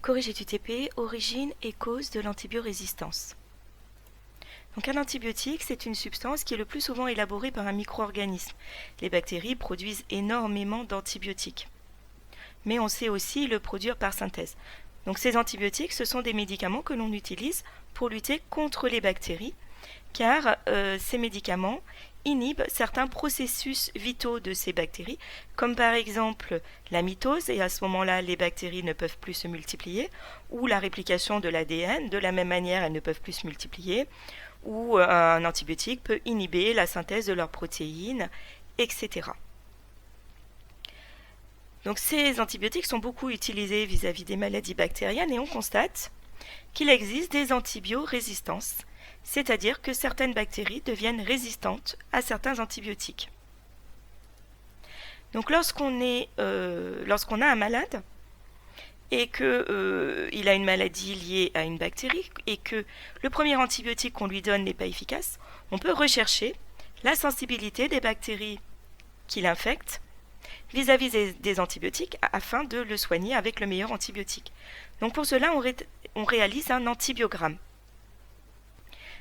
Corriger UTP, origine et cause de l'antibiorésistance. Donc un antibiotique, c'est une substance qui est le plus souvent élaborée par un micro-organisme. Les bactéries produisent énormément d'antibiotiques. Mais on sait aussi le produire par synthèse. Donc ces antibiotiques, ce sont des médicaments que l'on utilise pour lutter contre les bactéries, car ces médicaments inhibent certains processus vitaux de ces bactéries, comme par exemple la mitose, et à ce moment-là, les bactéries ne peuvent plus se multiplier, ou la réplication de l'ADN, de la même manière, elles ne peuvent plus se multiplier, ou un antibiotique peut inhiber la synthèse de leurs protéines, etc. Donc ces antibiotiques sont beaucoup utilisés vis-à-vis des maladies bactériennes et on constate qu'il existe des antibiorésistances, c'est-à-dire que certaines bactéries deviennent résistantes à certains antibiotiques. Donc lorsqu'on a un malade et qu'il a une maladie liée à une bactérie et que le premier antibiotique qu'on lui donne n'est pas efficace, on peut rechercher la sensibilité des bactéries qui l'infectent vis-à-vis des antibiotiques afin de le soigner avec le meilleur antibiotique. Donc pour cela, on réalise un antibiogramme.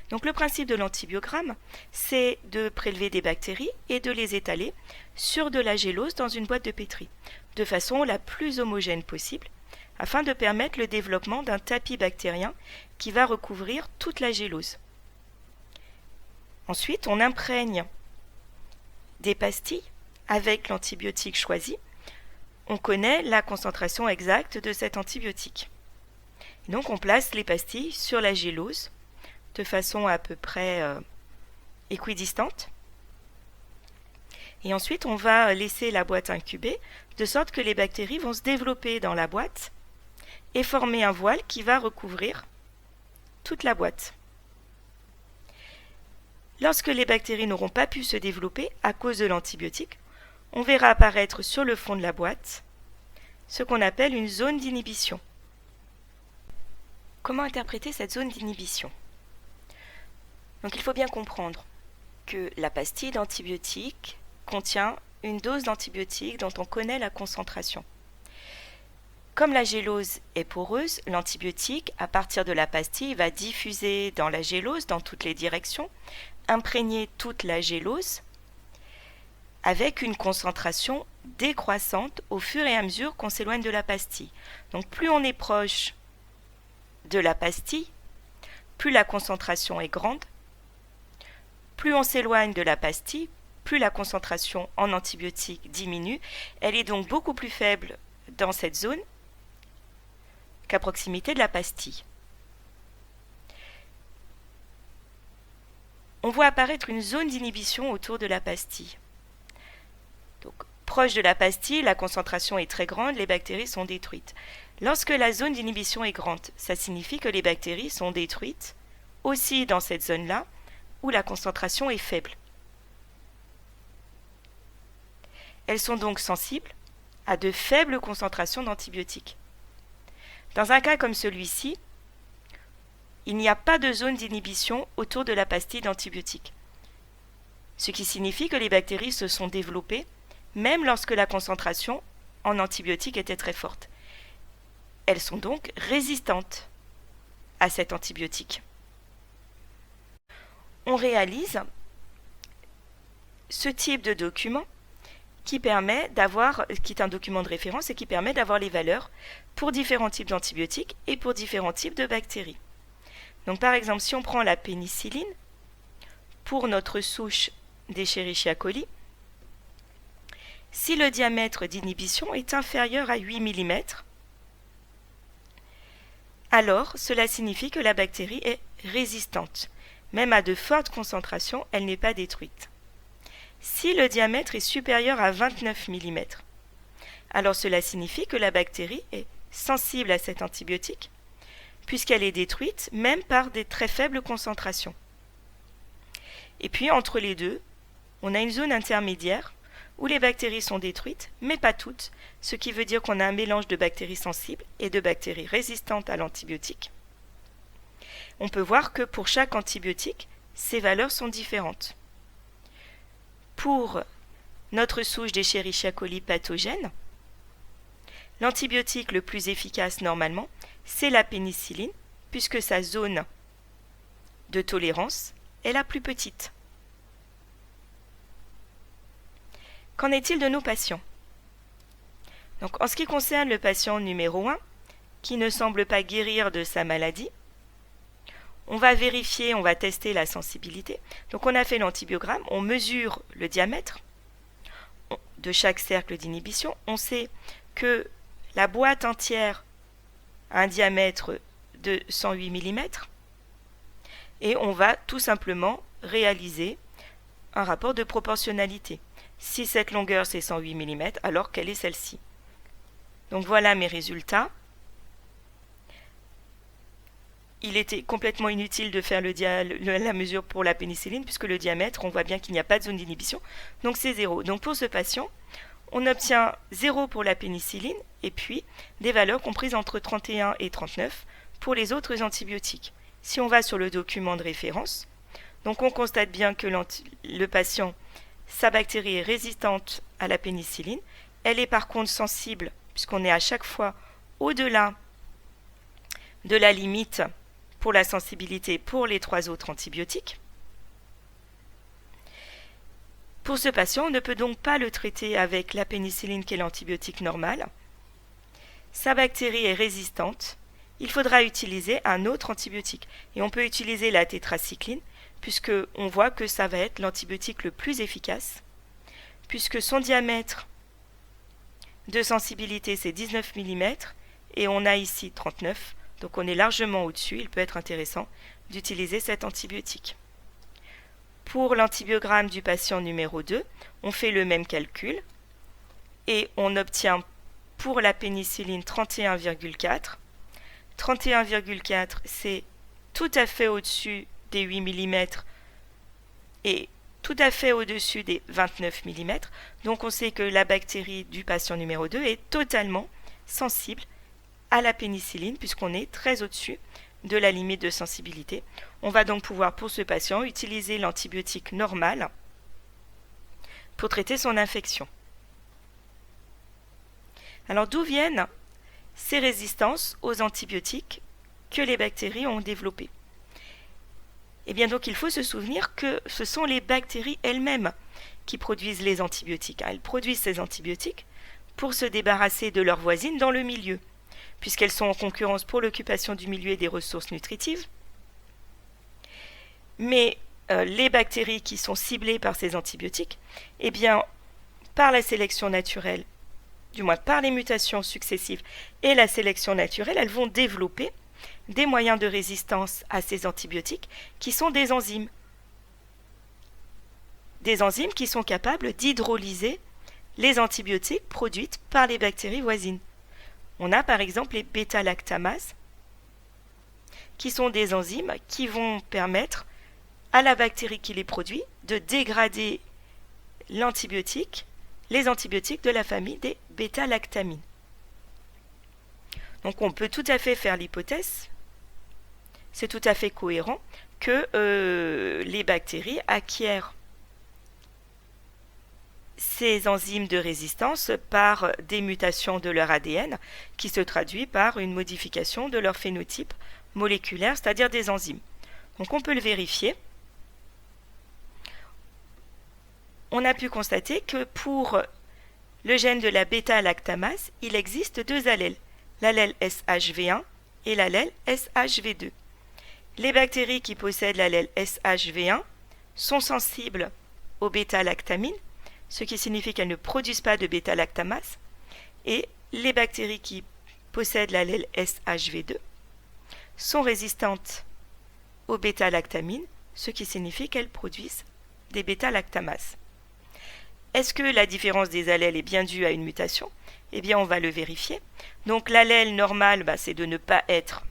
Donc le principe de l'antibiogramme, c'est de prélever des bactéries et de les étaler sur de la gélose dans une boîte de pétri, de façon la plus homogène possible, afin de permettre le développement d'un tapis bactérien qui va recouvrir toute la gélose. Ensuite, on imprègne des pastilles avec l'antibiotique choisi. On connaît la concentration exacte de cet antibiotique. Donc on place les pastilles sur la gélose de façon à peu près équidistante. Et ensuite, on va laisser la boîte incuber, de sorte que les bactéries vont se développer dans la boîte et former un voile qui va recouvrir toute la boîte. Lorsque les bactéries n'auront pas pu se développer à cause de l'antibiotique, on verra apparaître sur le fond de la boîte ce qu'on appelle une zone d'inhibition. Comment interpréter cette zone d'inhibition ? Donc il faut bien comprendre que la pastille d'antibiotique contient une dose d'antibiotique dont on connaît la concentration. Comme la gélose est poreuse, l'antibiotique, à partir de la pastille, va diffuser dans la gélose dans toutes les directions, imprégner toute la gélose avec une concentration décroissante au fur et à mesure qu'on s'éloigne de la pastille. Donc plus on est proche de la pastille, plus la concentration est grande. Plus on s'éloigne de la pastille, plus la concentration en antibiotique diminue. Elle est donc beaucoup plus faible dans cette zone qu'à proximité de la pastille. On voit apparaître une zone d'inhibition autour de la pastille. Donc, proche de la pastille, la concentration est très grande, les bactéries sont détruites. Lorsque la zone d'inhibition est grande, ça signifie que les bactéries sont détruites aussi dans cette zone-là, où la concentration est faible. Elles sont donc sensibles à de faibles concentrations d'antibiotiques. Dans un cas comme celui-ci, il n'y a pas de zone d'inhibition autour de la pastille d'antibiotiques, ce qui signifie que les bactéries se sont développées même lorsque la concentration en antibiotiques était très forte. Elles sont donc résistantes à cet antibiotique. On réalise ce type de document qui est un document de référence et qui permet d'avoir les valeurs pour différents types d'antibiotiques et pour différents types de bactéries. Donc par exemple, si on prend la pénicilline, pour notre souche d'Escherichia coli, si le diamètre d'inhibition est inférieur à 8 mm, alors cela signifie que la bactérie est résistante. Même à de fortes concentrations, elle n'est pas détruite. Si le diamètre est supérieur à 29 mm, alors cela signifie que la bactérie est sensible à cet antibiotique, puisqu'elle est détruite même par des très faibles concentrations. Et puis entre les deux, on a une zone intermédiaire où les bactéries sont détruites, mais pas toutes, ce qui veut dire qu'on a un mélange de bactéries sensibles et de bactéries résistantes à l'antibiotique. On peut voir que pour chaque antibiotique, ces valeurs sont différentes. Pour notre souche d'Escherichia coli pathogène, L'antibiotique le plus efficace normalement, c'est la pénicilline, puisque sa zone de tolérance est la plus petite. Qu'en est-il de nos patients? Donc, en ce qui concerne le patient numéro 1, qui ne semble pas guérir de sa maladie, on va vérifier, on va tester la sensibilité. Donc on a fait l'antibiogramme, on mesure le diamètre de chaque cercle d'inhibition. On sait que la boîte entière a un diamètre de 108 mm et on va tout simplement réaliser un rapport de proportionnalité. Si cette longueur c'est 108 mm, alors quelle est celle-ci? Donc voilà mes résultats. Il était complètement inutile de faire la mesure pour la pénicilline puisque le diamètre, on voit bien qu'il n'y a pas de zone d'inhibition, donc c'est 0. Donc pour ce patient, on obtient 0 pour la pénicilline et puis des valeurs comprises entre 31 et 39 pour les autres antibiotiques. Si on va sur le document de référence, donc on constate bien que le patient, sa bactérie est résistante à la pénicilline, elle est par contre sensible puisqu'on est à chaque fois au-delà de la limite pour la sensibilité pour les 3 autres antibiotiques. Pour ce patient, on ne peut donc pas le traiter avec la pénicilline qui est l'antibiotique normal. Sa bactérie est résistante. Il faudra utiliser un autre antibiotique. Et on peut utiliser la tétracycline, puisque on voit que ça va être l'antibiotique le plus efficace, puisque son diamètre de sensibilité c'est 19 mm, et on a ici 39. Donc on est largement au-dessus, il peut être intéressant d'utiliser cet antibiotique. Pour l'antibiogramme du patient numéro 2, on fait le même calcul et on obtient pour la pénicilline 31,4. 31,4 c'est tout à fait au-dessus des 8 mm et tout à fait au-dessus des 29 mm. Donc on sait que la bactérie du patient numéro 2 est totalement sensible à la pénicilline puisqu'on est très au-dessus de la limite de sensibilité. On va donc pouvoir pour ce patient utiliser l'antibiotique normal pour traiter son infection. Alors d'où viennent ces résistances aux antibiotiques que les bactéries ont développées? Eh bien donc il faut se souvenir que ce sont les bactéries elles-mêmes qui produisent les antibiotiques. Elles produisent ces antibiotiques pour se débarrasser de leurs voisines dans le milieu, puisqu'elles sont en concurrence pour l'occupation du milieu et des ressources nutritives. Mais les bactéries qui sont ciblées par ces antibiotiques, eh bien, par la sélection naturelle, du moins par les mutations successives et la sélection naturelle, elles vont développer des moyens de résistance à ces antibiotiques qui sont des enzymes. Des enzymes qui sont capables d'hydrolyser les antibiotiques produits par les bactéries voisines. On a par exemple les bêta-lactamases, qui sont des enzymes qui vont permettre à la bactérie qui les produit de dégrader les antibiotiques de la famille des bêta-lactamines. Donc on peut tout à fait faire l'hypothèse, c'est tout à fait cohérent, que les bactéries acquièrent ces enzymes de résistance par des mutations de leur ADN qui se traduit par une modification de leur phénotype moléculaire, c'est-à-dire des enzymes. Donc on peut le vérifier. On a pu constater que pour le gène de la bêta-lactamase, il existe 2 allèles, l'allèle SHV1 et l'allèle SHV2. Les bactéries qui possèdent l'allèle SHV1 sont sensibles aux bêta-lactamines, ce qui signifie qu'elles ne produisent pas de bêta-lactamase, et les bactéries qui possèdent l'allèle SHV2 sont résistantes aux bêta-lactamines, ce qui signifie qu'elles produisent des bêta-lactamases. Est-ce que la différence des allèles est bien due à une mutation? Eh bien, on va le vérifier. Donc, l'allèle normal, c'est de ne pas être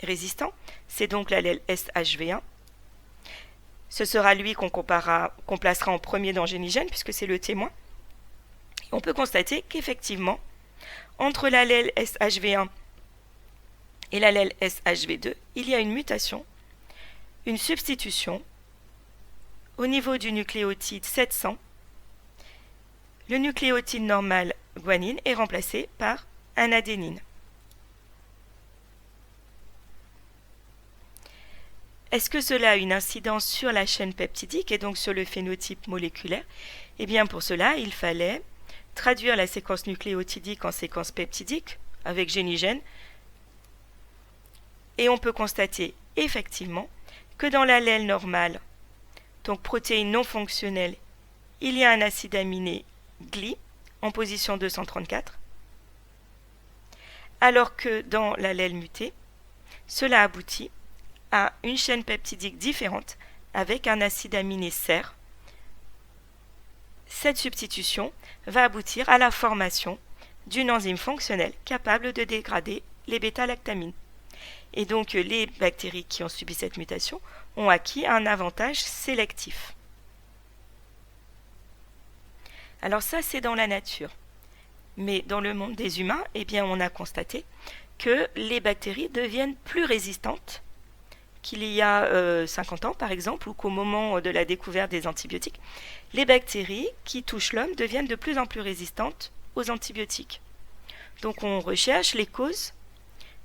résistant. C'est donc l'allèle SHV1. Ce sera lui qu'on placera en premier dans Génigène, puisque c'est le témoin. On peut constater qu'effectivement, entre l'allèle SHV1 et l'allèle SHV2, il y a une mutation, une substitution au niveau du nucléotide 700. Le nucléotide normal guanine est remplacé par un adénine. Est-ce que cela a une incidence sur la chaîne peptidique et donc sur le phénotype moléculaire? Eh bien pour cela, il fallait traduire la séquence nucléotidique en séquence peptidique avec génigène et on peut constater effectivement que dans l'allèle normal, donc protéine non fonctionnelle, il y a un acide aminé GLI en position 234, alors que dans l'allèle muté, cela aboutit à une chaîne peptidique différente avec un acide aminé SER. Cette substitution va aboutir à la formation d'une enzyme fonctionnelle capable de dégrader les bêta-lactamines. Et donc les bactéries qui ont subi cette mutation ont acquis un avantage sélectif. Alors ça, c'est dans la nature. Mais dans le monde des humains, eh bien, on a constaté que les bactéries deviennent plus résistantes qu'il y a 50 ans, par exemple, ou qu'au moment de la découverte des antibiotiques, les bactéries qui touchent l'homme deviennent de plus en plus résistantes aux antibiotiques. Donc on recherche les causes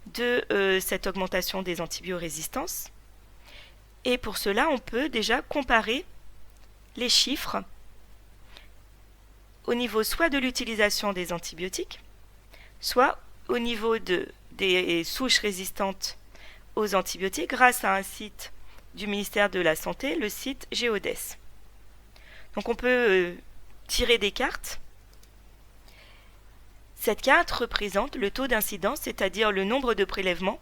de cette augmentation des antibiorésistances. Et pour cela, on peut déjà comparer les chiffres au niveau soit de l'utilisation des antibiotiques, soit au niveau des souches résistantes aux antibiotiques grâce à un site du ministère de la Santé, le site Géodès. Donc on peut tirer des cartes. Cette carte représente le taux d'incidence, c'est-à-dire le nombre de prélèvements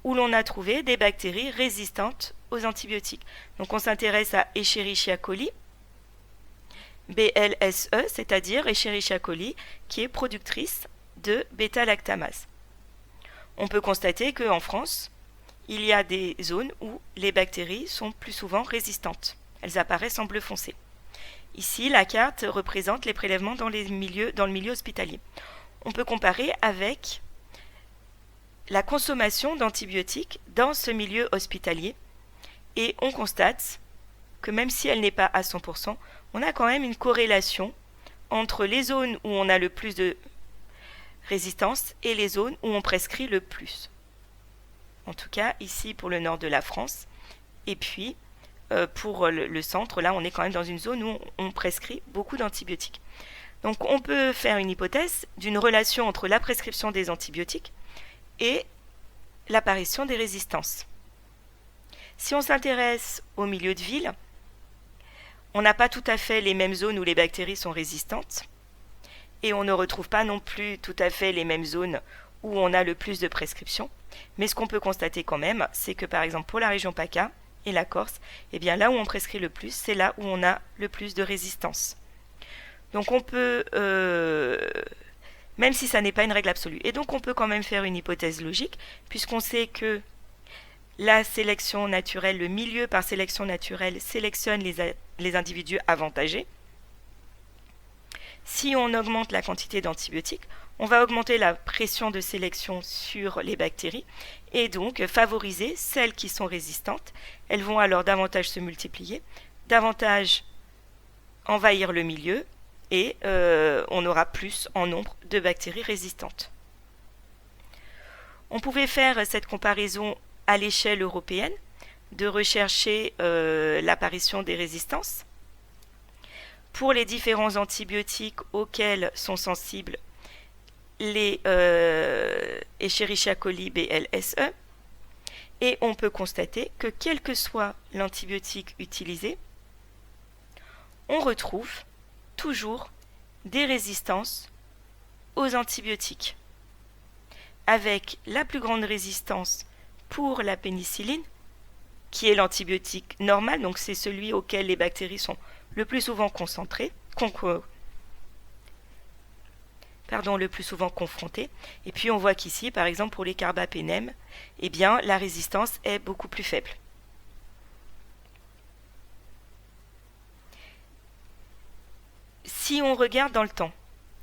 où l'on a trouvé des bactéries résistantes aux antibiotiques. Donc on s'intéresse à Escherichia coli, BLSE, c'est-à-dire Escherichia coli, qui est productrice de bêta-lactamase. On peut constater qu'en France, il y a des zones où les bactéries sont plus souvent résistantes. Elles apparaissent en bleu foncé. Ici, la carte représente les prélèvements dans le milieu hospitalier. On peut comparer avec la consommation d'antibiotiques dans ce milieu hospitalier et on constate que même si elle n'est pas à 100%, on a quand même une corrélation entre les zones où on a le plus de résistance et les zones où on prescrit le plus. En tout cas, ici pour le nord de la France. Et puis, pour le centre, là, on est quand même dans une zone où on prescrit beaucoup d'antibiotiques. Donc, on peut faire une hypothèse d'une relation entre la prescription des antibiotiques et l'apparition des résistances. Si on s'intéresse au milieu de ville, on n'a pas tout à fait les mêmes zones où les bactéries sont résistantes et on ne retrouve pas non plus tout à fait les mêmes zones où on a le plus de prescriptions. Mais ce qu'on peut constater quand même, c'est que par exemple pour la région PACA et la Corse, eh bien là où on prescrit le plus, c'est là où on a le plus de résistance. Donc on peut, même si ça n'est pas une règle absolue, et donc on peut quand même faire une hypothèse logique, puisqu'on sait que la sélection naturelle, le milieu par sélection naturelle sélectionne les individus avantagés. Si on augmente la quantité d'antibiotiques, on va augmenter la pression de sélection sur les bactéries et donc favoriser celles qui sont résistantes. Elles vont alors davantage se multiplier, davantage envahir le milieu et on aura plus en nombre de bactéries résistantes. On pouvait faire cette comparaison à l'échelle européenne, de rechercher l'apparition des résistances. Pour les différents antibiotiques auxquels sont sensibles les Escherichia coli BLSE, et on peut constater que quel que soit l'antibiotique utilisé, on retrouve toujours des résistances aux antibiotiques, avec la plus grande résistance pour la pénicilline, qui est l'antibiotique normal, donc c'est celui auquel les bactéries sont le plus souvent le plus souvent confrontées. Et puis on voit qu'ici, par exemple pour les carbapénèmes, eh bien la résistance est beaucoup plus faible. Si on regarde dans le temps,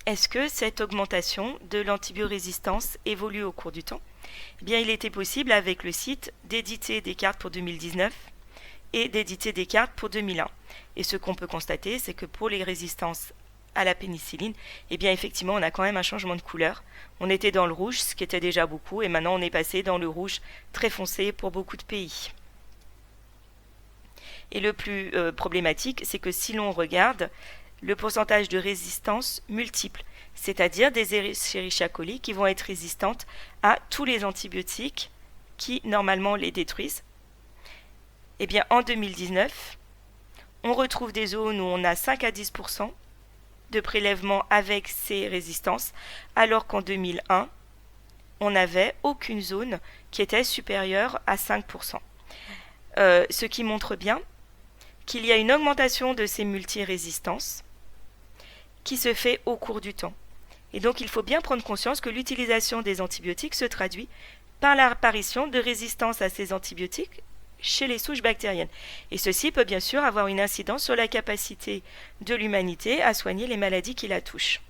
est-ce que cette augmentation de l'antibiorésistance évolue au cours du temps? Eh bien, il était possible avec le site d'éditer des cartes pour 2019 et d'éditer des cartes pour 2001. Et ce qu'on peut constater, c'est que pour les résistances à la pénicilline, eh bien effectivement on a quand même un changement de couleur. On était dans le rouge, ce qui était déjà beaucoup, et maintenant on est passé dans le rouge très foncé pour beaucoup de pays. Et le plus problématique, c'est que si l'on regarde le pourcentage de résistance multiple, c'est-à-dire des Escherichia coli qui vont être résistantes à tous les antibiotiques qui normalement les détruisent. Eh bien en 2019, on retrouve des zones où on a 5 à 10% de prélèvements avec ces résistances, alors qu'en 2001, on n'avait aucune zone qui était supérieure à 5%. Ce qui montre bien qu'il y a une augmentation de ces multirésistances qui se fait au cours du temps. Et donc il faut bien prendre conscience que l'utilisation des antibiotiques se traduit par l'apparition de résistance à ces antibiotiques chez les souches bactériennes. Et ceci peut bien sûr avoir une incidence sur la capacité de l'humanité à soigner les maladies qui la touchent.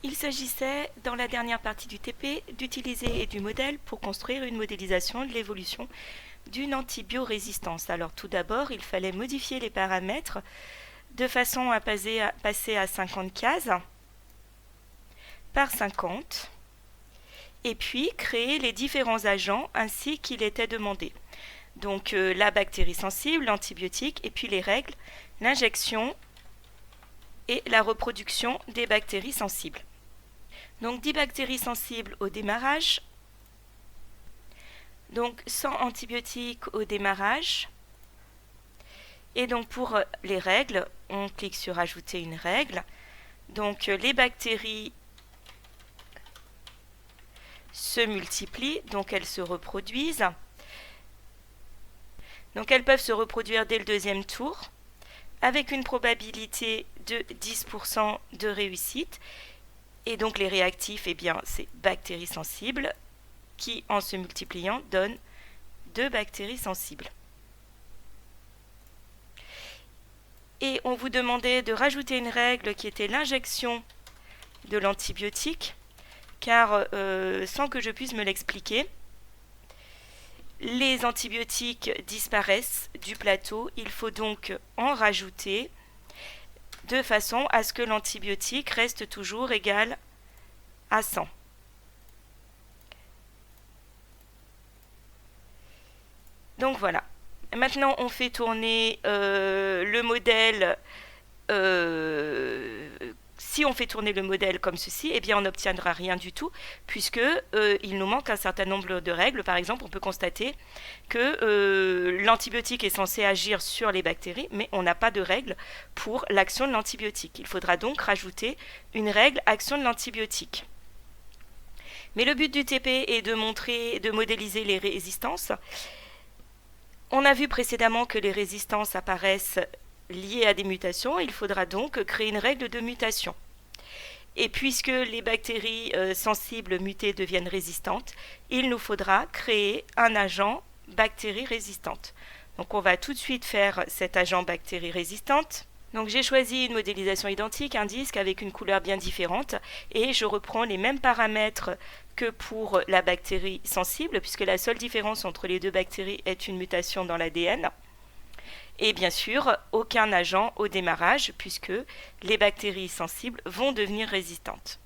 Il s'agissait, dans la dernière partie du TP, d'utiliser du modèle pour construire une modélisation de l'évolution d'une antibiorésistance. Alors tout d'abord, il fallait modifier les paramètres de façon à passer à 50 cases par 50 et puis créer les différents agents ainsi qu'il était demandé. Donc la bactérie sensible, l'antibiotique et puis les règles, l'injection et la reproduction des bactéries sensibles. Donc 10 bactéries sensibles au démarrage, donc 100 antibiotiques au démarrage. Et donc pour les règles, on clique sur ajouter une règle. Donc les bactéries se multiplient, donc elles se reproduisent. Donc elles peuvent se reproduire dès le deuxième tour avec une probabilité de 10% de réussite. Et donc les réactifs, eh bien, c'est bactéries sensibles qui, en se multipliant, donnent 2 bactéries sensibles. Et on vous demandait de rajouter une règle qui était l'injection de l'antibiotique, car sans que je puisse me l'expliquer, les antibiotiques disparaissent du plateau, il faut donc en rajouter de façon à ce que l'antibiotique reste toujours égal à 100. Donc voilà. Maintenant, on fait tourner le modèle. Si on fait tourner le modèle comme ceci, eh bien on n'obtiendra rien du tout, puisque il nous manque un certain nombre de règles. Par exemple, on peut constater que l'antibiotique est censé agir sur les bactéries, mais on n'a pas de règle pour l'action de l'antibiotique. Il faudra donc rajouter une règle action de l'antibiotique. Mais le but du TP est de modéliser les résistances. On a vu précédemment que les résistances apparaissent liées à des mutations, il faudra donc créer une règle de mutation. Et puisque les bactéries sensibles mutées deviennent résistantes, il nous faudra créer un agent bactérie résistante. Donc on va tout de suite faire cet agent bactérie résistante. Donc j'ai choisi une modélisation identique, un disque avec une couleur bien différente, et je reprends les mêmes paramètres que pour la bactérie sensible, puisque la seule différence entre les deux bactéries est une mutation dans l'ADN. Et bien sûr, aucun agent au démarrage, puisque les bactéries sensibles vont devenir résistantes.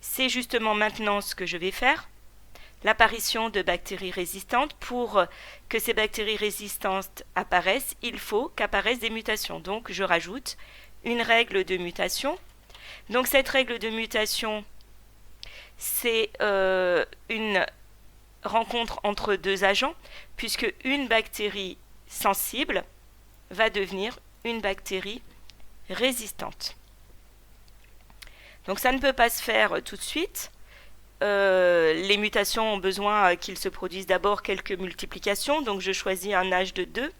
C'est justement maintenant ce que je vais faire. L'apparition de bactéries résistantes. Pour que ces bactéries résistantes apparaissent, il faut qu'apparaissent des mutations. Donc je rajoute une règle de mutation. Donc cette règle de mutation, c'est une rencontre entre deux agents, puisque une bactérie sensible va devenir une bactérie résistante. Donc ça ne peut pas se faire tout de suite. Les mutations ont besoin qu'il se produise d'abord quelques multiplications, donc je choisis un âge de 2.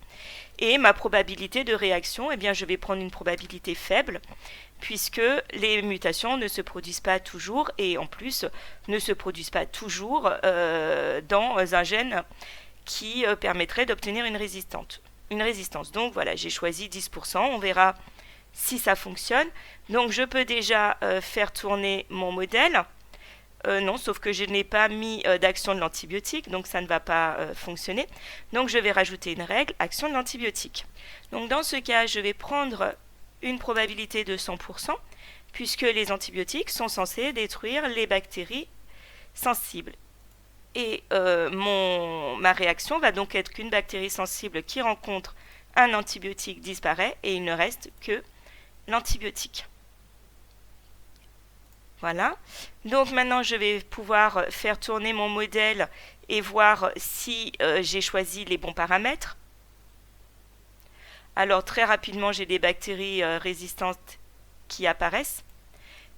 Et ma probabilité de réaction, eh bien, je vais prendre une probabilité faible, puisque les mutations ne se produisent pas toujours, et en plus ne se produisent pas toujours dans un gène qui permettrait d'obtenir une résistance. Donc voilà, j'ai choisi 10%, on verra si ça fonctionne. Donc je peux déjà faire tourner mon modèle. Non, sauf que je n'ai pas mis d'action de l'antibiotique, donc ça ne va pas fonctionner. Donc je vais rajouter une règle, action de l'antibiotique. Donc dans ce cas, je vais prendre une probabilité de 100%, puisque les antibiotiques sont censés détruire les bactéries sensibles. Et ma réaction va donc être qu'une bactérie sensible qui rencontre un antibiotique disparaît et il ne reste que l'antibiotique. Voilà. Donc maintenant, je vais pouvoir faire tourner mon modèle et voir si j'ai choisi les bons paramètres. Alors très rapidement, j'ai des bactéries résistantes qui apparaissent.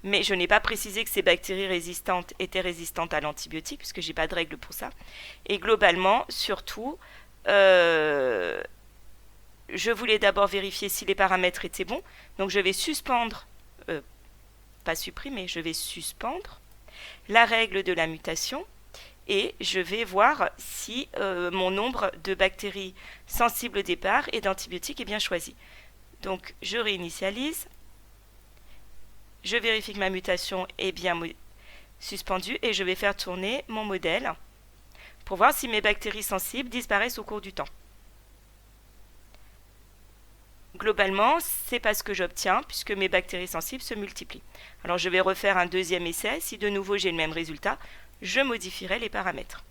Mais je n'ai pas précisé que ces bactéries résistantes étaient résistantes à l'antibiotique, puisque je n'ai pas de règle pour ça. Et globalement, surtout, je voulais d'abord vérifier si les paramètres étaient bons. Donc je vais suspendre, pas supprimer, je vais suspendre la règle de la mutation. Et je vais voir si mon nombre de bactéries sensibles au départ et d'antibiotiques est bien choisi. Donc je réinitialise. Je vérifie que ma mutation est bien suspendue et je vais faire tourner mon modèle pour voir si mes bactéries sensibles disparaissent au cours du temps. Globalement, c'est pas ce que j'obtiens puisque mes bactéries sensibles se multiplient. Alors je vais refaire un deuxième essai. Si de nouveau j'ai le même résultat, je modifierai les paramètres.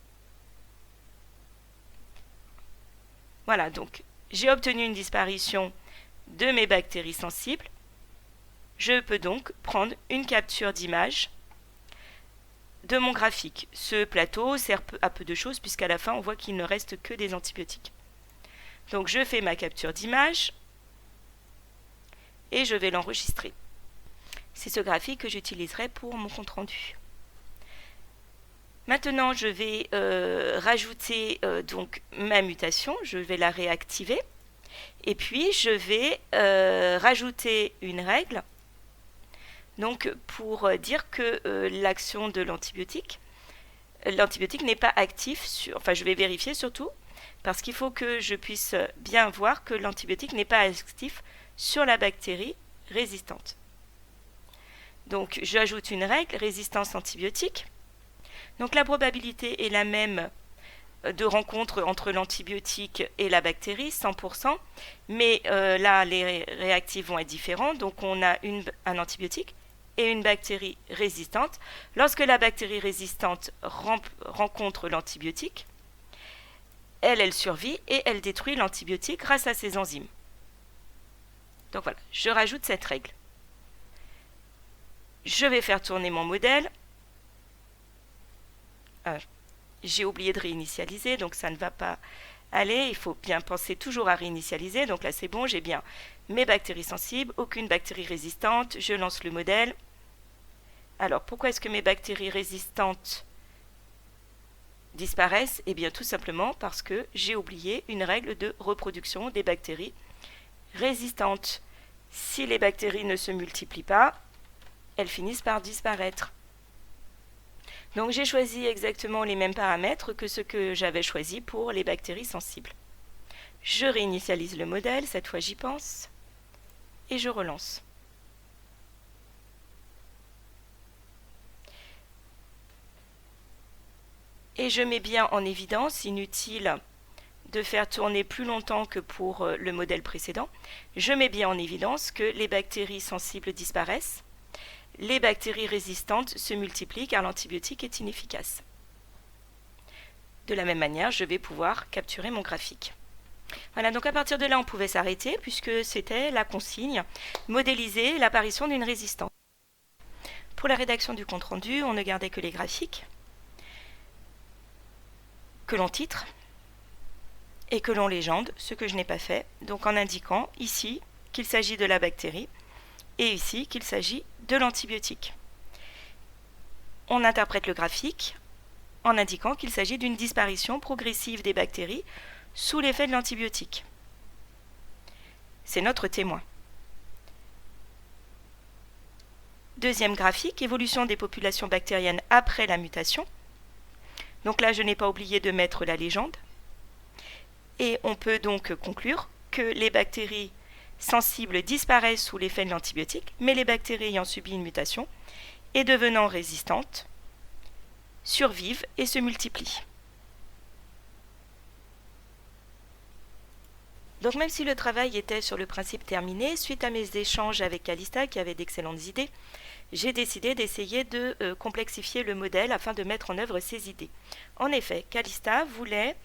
Voilà, donc j'ai obtenu une disparition de mes bactéries sensibles. Je peux donc prendre une capture d'image de mon graphique. Ce plateau sert à peu de choses puisqu'à la fin on voit qu'il ne reste que des antibiotiques. Donc je fais ma capture d'image et je vais l'enregistrer. C'est ce graphique que j'utiliserai pour mon compte rendu. Maintenant je vais rajouter donc ma mutation, je vais la réactiver et puis je vais rajouter une règle. Donc pour dire que l'action de l'antibiotique n'est pas actif enfin je vais vérifier surtout, parce qu'il faut que je puisse bien voir que l'antibiotique n'est pas actif sur la bactérie résistante. Donc j'ajoute une règle, résistance antibiotique. Donc la probabilité est la même de rencontre entre l'antibiotique et la bactérie, 100%, mais là les réactifs vont être différents, donc on a un antibiotique et une bactérie résistante. Lorsque la bactérie résistante rencontre l'antibiotique, elle survit et elle détruit l'antibiotique grâce à ses enzymes. Donc voilà, je rajoute cette règle. Je vais faire tourner mon modèle. J'ai oublié de réinitialiser, donc ça ne va pas aller. Il faut bien penser toujours à réinitialiser. Donc là, c'est bon, j'ai bien mes bactéries sensibles, aucune bactérie résistante. Je lance le modèle. Alors, pourquoi est-ce que mes bactéries résistantes disparaissent? Eh bien, tout simplement parce que j'ai oublié une règle de reproduction des bactéries résistantes. Si les bactéries ne se multiplient pas, elles finissent par disparaître. Donc j'ai choisi exactement les mêmes paramètres que ceux que j'avais choisis pour les bactéries sensibles. Je réinitialise le modèle, cette fois j'y pense, et je relance. Et je mets bien en évidence, inutile de faire tourner plus longtemps que pour le modèle précédent, je mets bien en évidence que les bactéries sensibles disparaissent. Les bactéries résistantes se multiplient car l'antibiotique est inefficace. De la même manière, je vais pouvoir capturer mon graphique. Voilà, donc à partir de là, on pouvait s'arrêter puisque c'était la consigne, modéliser l'apparition d'une résistance. Pour la rédaction du compte-rendu, on ne gardait que les graphiques, que l'on titre et que l'on légende, ce que je n'ai pas fait, donc en indiquant ici qu'il s'agit de la bactérie et ici qu'il s'agit de l'antibiotique. On interprète le graphique en indiquant qu'il s'agit d'une disparition progressive des bactéries sous l'effet de l'antibiotique. C'est notre témoin. Deuxième graphique, évolution des populations bactériennes après la mutation. Donc là, je n'ai pas oublié de mettre la légende. Et on peut donc conclure que les bactéries sensibles disparaissent sous l'effet de l'antibiotique, mais les bactéries ayant subi une mutation et devenant résistantes survivent et se multiplient. Donc même si le travail était sur le principe terminé, suite à mes échanges avec Calista qui avait d'excellentes idées, j'ai décidé d'essayer de complexifier le modèle afin de mettre en œuvre ces idées. En effet, Calista voulait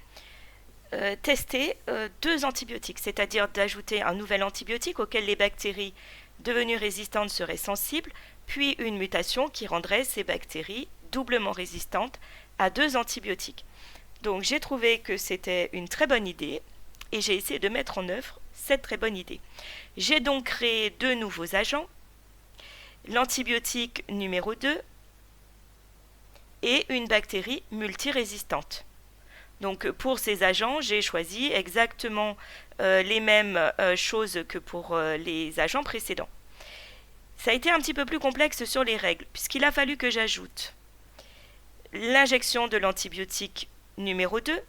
tester 2 antibiotiques, c'est-à-dire d'ajouter un nouvel antibiotique auquel les bactéries devenues résistantes seraient sensibles, puis une mutation qui rendrait ces bactéries doublement résistantes à 2 antibiotiques. Donc j'ai trouvé que c'était une très bonne idée et j'ai essayé de mettre en œuvre cette très bonne idée. J'ai donc créé 2 nouveaux agents, l'antibiotique numéro 2 et une bactérie multirésistante. Donc pour ces agents, j'ai choisi exactement les mêmes choses que pour les agents précédents. Ça a été un petit peu plus complexe sur les règles, puisqu'il a fallu que j'ajoute l'injection de l'antibiotique numéro 2,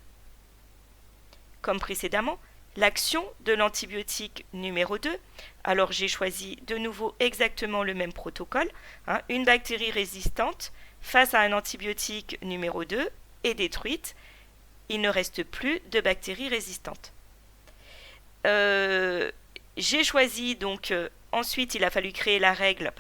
comme précédemment, l'action de l'antibiotique numéro 2. Alors j'ai choisi de nouveau exactement le même protocole. Une bactérie résistante face à un antibiotique numéro 2 est détruite. Il ne reste plus de bactéries résistantes. J'ai choisi donc, ensuite il a fallu créer la règle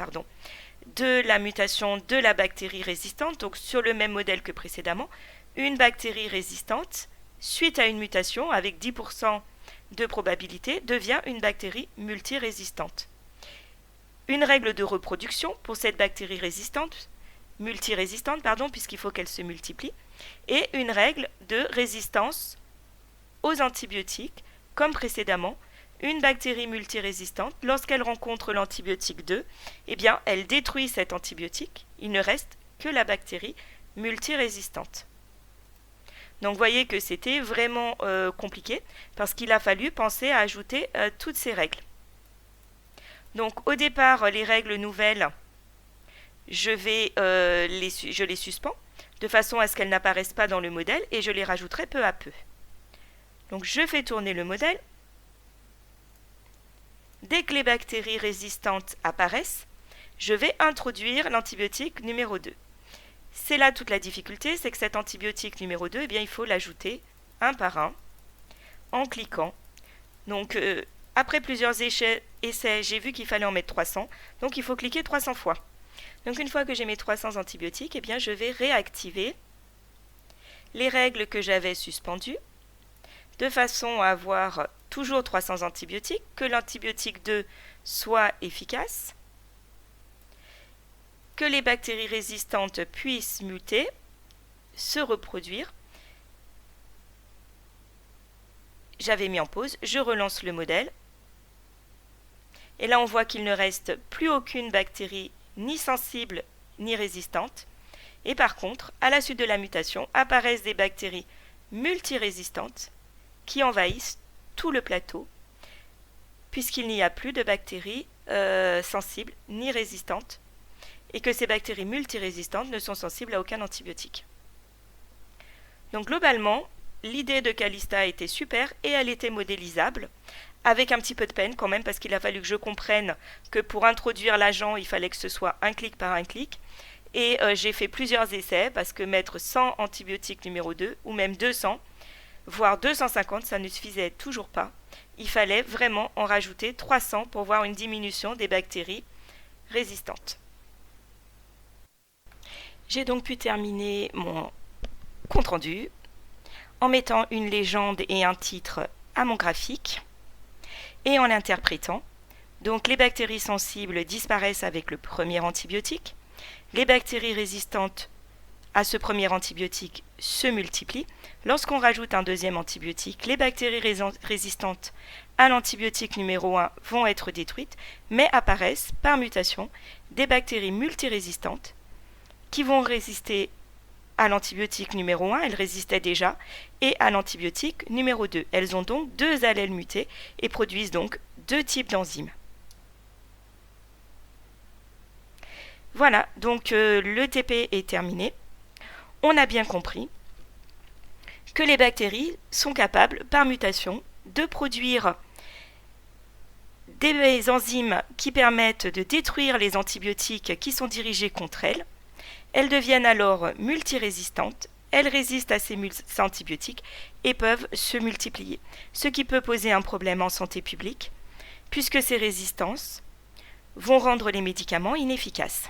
de la mutation de la bactérie résistante, donc sur le même modèle que précédemment, une bactérie résistante, suite à une mutation avec 10% de probabilité, devient une bactérie multirésistante. Une règle de reproduction pour cette bactérie multirésistante, puisqu'il faut qu'elle se multiplie, et une règle de résistance aux antibiotiques, comme précédemment, une bactérie multirésistante, lorsqu'elle rencontre l'antibiotique 2, elle détruit cet antibiotique, il ne reste que la bactérie multirésistante. Donc vous voyez que c'était vraiment compliqué, parce qu'il a fallu penser à ajouter toutes ces règles. Donc au départ, les règles nouvelles, je les suspends, de façon à ce qu'elles n'apparaissent pas dans le modèle, et je les rajouterai peu à peu. Donc je fais tourner le modèle. Dès que les bactéries résistantes apparaissent, je vais introduire l'antibiotique numéro 2. C'est là toute la difficulté, c'est que cet antibiotique numéro 2, il faut l'ajouter un par un, en cliquant. Donc après plusieurs essais, j'ai vu qu'il fallait en mettre 300, donc il faut cliquer 300 fois. Donc une fois que j'ai mes 300 antibiotiques, je vais réactiver les règles que j'avais suspendues, de façon à avoir toujours 300 antibiotiques, que l'antibiotique 2 soit efficace, que les bactéries résistantes puissent muter, se reproduire. J'avais mis en pause, je relance le modèle. Et là, on voit qu'il ne reste plus aucune bactérie ni sensible ni résistante. Et par contre, à la suite de la mutation, apparaissent des bactéries multirésistantes qui envahissent tout le plateau, puisqu'il n'y a plus de bactéries sensibles ni résistantes, et que ces bactéries multirésistantes ne sont sensibles à aucun antibiotique. Donc globalement, l'idée de Calista était super et elle était modélisable, avec un petit peu de peine quand même, parce qu'il a fallu que je comprenne que pour introduire l'agent, il fallait que ce soit un clic par un clic. Et j'ai fait plusieurs essais, parce que mettre 100 antibiotiques numéro 2, ou même 200, voire 250, ça ne suffisait toujours pas. Il fallait vraiment en rajouter 300 pour voir une diminution des bactéries résistantes. J'ai donc pu terminer mon compte-rendu en mettant une légende et un titre à mon graphique et en l'interprétant. Donc les bactéries sensibles disparaissent avec le premier antibiotique. Les bactéries résistantes à ce premier antibiotique se multiplient. Lorsqu'on rajoute un deuxième antibiotique, les bactéries résistantes à l'antibiotique numéro 1 vont être détruites, mais apparaissent par mutation des bactéries multirésistantes qui vont résister à l'antibiotique numéro 1, elles résistaient déjà, et à l'antibiotique numéro 2. Elles ont donc 2 allèles mutés et produisent donc 2 types d'enzymes. Voilà, donc le TP est terminé. On a bien compris que les bactéries sont capables, par mutation, de produire des enzymes qui permettent de détruire les antibiotiques qui sont dirigés contre elles, Elles deviennent alors multirésistantes, elles résistent à ces antibiotiques et peuvent se multiplier, ce qui peut poser un problème en santé publique, puisque ces résistances vont rendre les médicaments inefficaces.